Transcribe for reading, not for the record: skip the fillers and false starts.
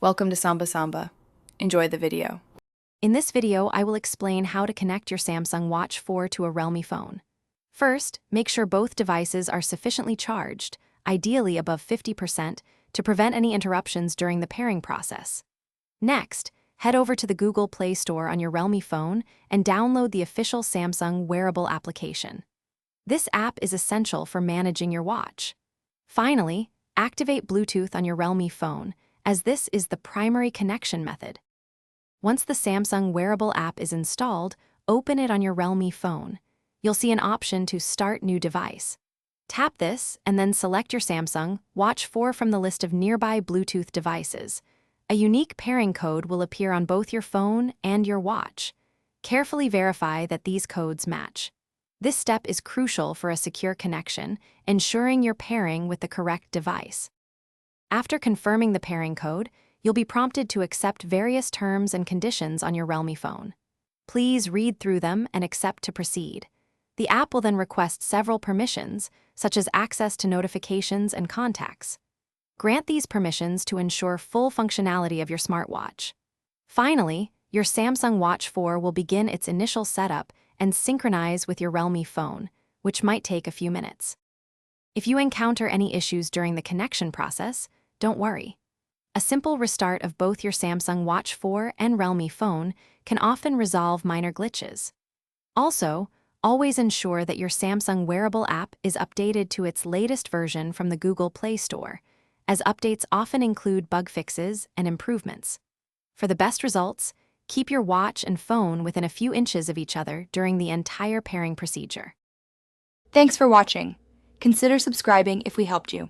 Welcome to Samba Samba. Enjoy the video. In this video, I will explain how to connect your Samsung Watch 4 to a Realme phone. First, make sure both devices are sufficiently charged, ideally above 50%, to prevent any interruptions during the pairing process. Next, head over to the Google Play Store on your Realme phone and download the official Samsung wearable application. This app is essential for managing your watch. Finally, activate Bluetooth on your Realme phone, as this is the primary connection method. Once the Samsung wearable app is installed, open it on your Realme phone. You'll see an option to Start New Device. Tap this and then select your Samsung Watch 4 from the list of nearby Bluetooth devices. A unique pairing code will appear on both your phone and your watch. Carefully verify that these codes match. This step is crucial for a secure connection, ensuring you're pairing with the correct device. After confirming the pairing code, you'll be prompted to accept various terms and conditions on your Realme phone. Please read through them and accept to proceed. The app will then request several permissions, such as access to notifications and contacts. Grant these permissions to ensure full functionality of your smartwatch. Finally, your Samsung Watch 4 will begin its initial setup and synchronize with your Realme phone, which might take a few minutes. If you encounter any issues during the connection process, don't worry. A simple restart of both your Samsung Watch 4 and Realme phone can often resolve minor glitches. Also, always ensure that your Samsung wearable app is updated to its latest version from the Google Play Store, as updates often include bug fixes and improvements. For the best results, keep your watch and phone within a few inches of each other during the entire pairing procedure. Thanks for watching. Consider subscribing if we helped you.